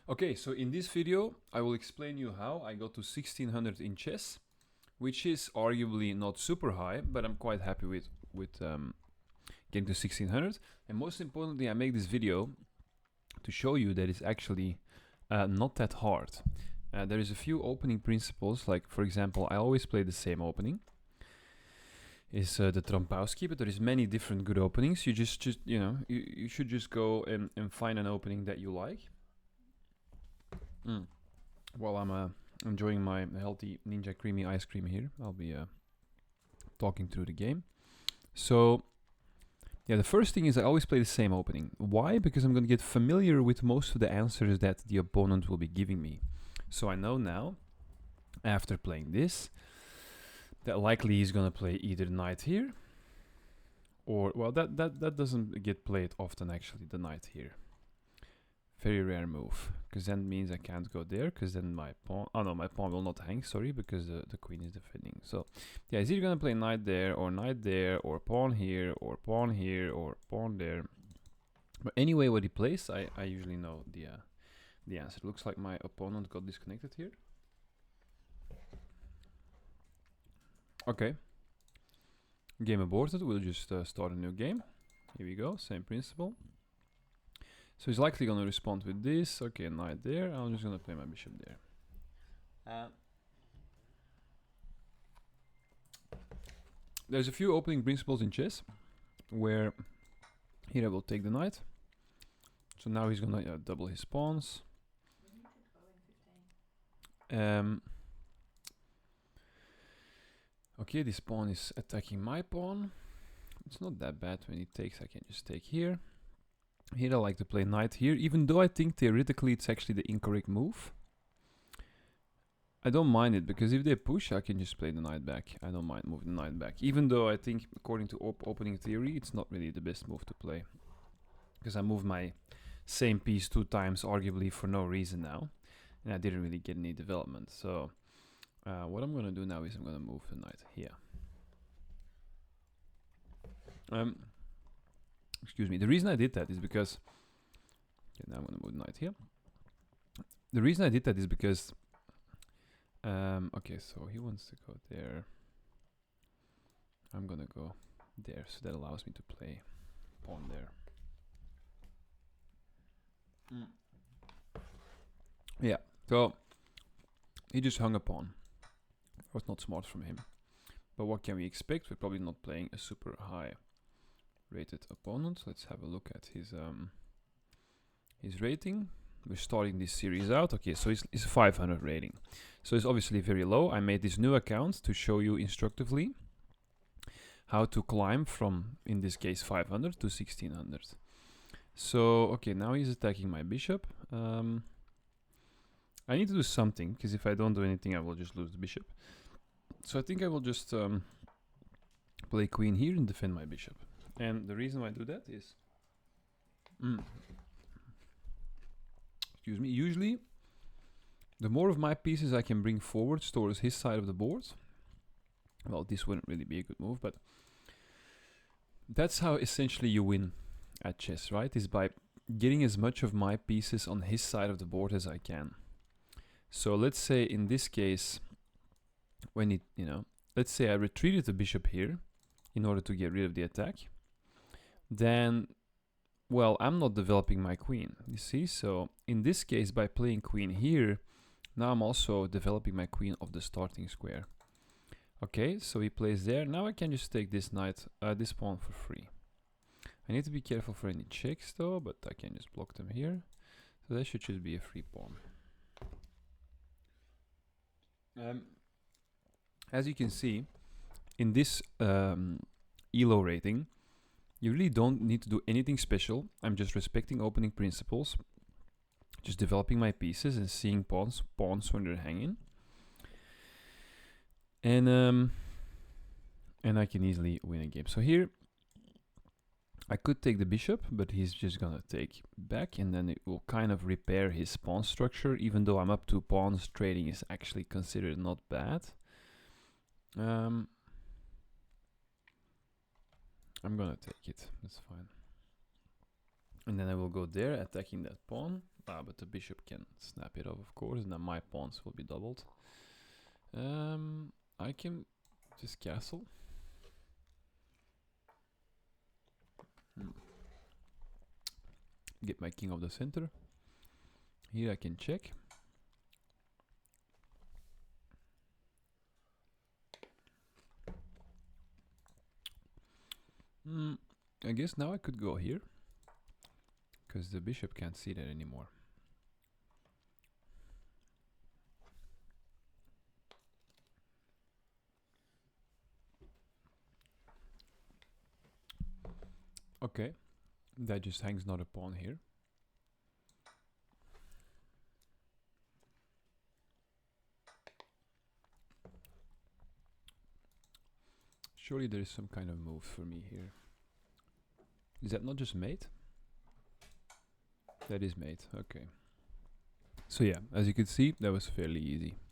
Okay, so in this video, I will explain you how I got to 1600 in chess, which is arguably not super high, but I'm quite happy with getting to 1600. And most importantly, I make this video to show you that it's actually not that hard. There is a few opening principles, like for example, I always play the same opening. Is the Trompowsky, but there is many different good openings. You just you know, you should just go and find an opening that you like. While I'm enjoying my healthy Ninja Creamy ice cream here, I'll be talking through the game. So, yeah, the first thing is I always play the same opening. Why? Because I'm going to get familiar with most of the answers that the opponent will be giving me. So I know now, after playing this, that likely he's going to play either knight here, or, well, that doesn't get played often actually, the knight here. Very rare move, because then means I can't go there, because then my pawn, oh no, my pawn will not hang, sorry, because the queen is defending. So yeah, he's either gonna play knight there, or pawn here, or pawn here, or pawn there. But anyway, what he plays, I usually know the answer. It looks like my opponent got disconnected here. Okay, game aborted. We'll just start a new game. Here we go, same principle. So he's likely going to respond with this. Okay, knight there. I'm just going to play my bishop there. There's a few opening principles in chess where here I will take the knight. So now he's going to double his pawns. Okay, this pawn is attacking my pawn. It's not that bad when he takes. I can just take here. Here I like to play knight here, even though I think theoretically it's actually the incorrect move. I don't mind it, because if they push, I can just play the knight back. I don't mind moving the knight back, even though I think, according to opening theory, it's not really the best move to play. Because I moved my same piece 2 times, arguably for no reason now, and I didn't really get any development. So what I'm going to do now is I'm going to move the knight here. Excuse me. The reason I did that is because... Okay, now I'm going to move the knight here. The reason I did that is because... okay, so he wants to go there. I'm going to go there, so that allows me to play pawn there. Yeah, so he just hung a pawn. That was not smart from him. But what can we expect? We're probably not playing a super high rated opponent. Let's have a look at his rating. We're starting this series out. Okay, so it's 500 rating. So it's obviously very low. I made this new account to show you instructively how to climb from, in this case, 500 to 1600. So, okay, now he's attacking my bishop. I need to do something, because if I don't do anything, I will just lose the bishop. So I think I will just play queen here and defend my bishop. And the reason why I do that is... excuse me. Usually, the more of my pieces I can bring forwards towards his side of the board... Well, this wouldn't really be a good move, but... That's how essentially you win at chess, right? Is by getting as much of my pieces on his side of the board as I can. So let's say in this case... When it, let's say I retreated the bishop here in order to get rid of the attack, then, well, I'm not developing my queen, you see? So in this case, by playing queen here, now I'm also developing my queen of the starting square. Okay, so he plays there. Now I can just take this knight, this pawn for free. I need to be careful for any checks though, but I can just block them here. So that should just be a free pawn. As you can see, in this ELO rating, you really don't need to do anything special. I'm just respecting opening principles, just developing my pieces and seeing pawns when they're hanging. And I can easily win a game. So here, I could take the bishop, but he's just gonna take back, and then it will kind of repair his pawn structure. Even though I'm up 2 pawns, trading is actually considered not bad. I'm gonna take it, that's fine. And then I will go there, attacking that pawn. But the bishop can snap it off, of course, and then my pawns will be doubled. I can just castle. Get my king of the center. Here I can check. I guess now I could go here, because the bishop can't see that anymore. Okay, that just hangs another pawn here. Surely there is some kind of move for me here. Is that not just mate? That is mate, okay. So yeah, as you can see, that was fairly easy.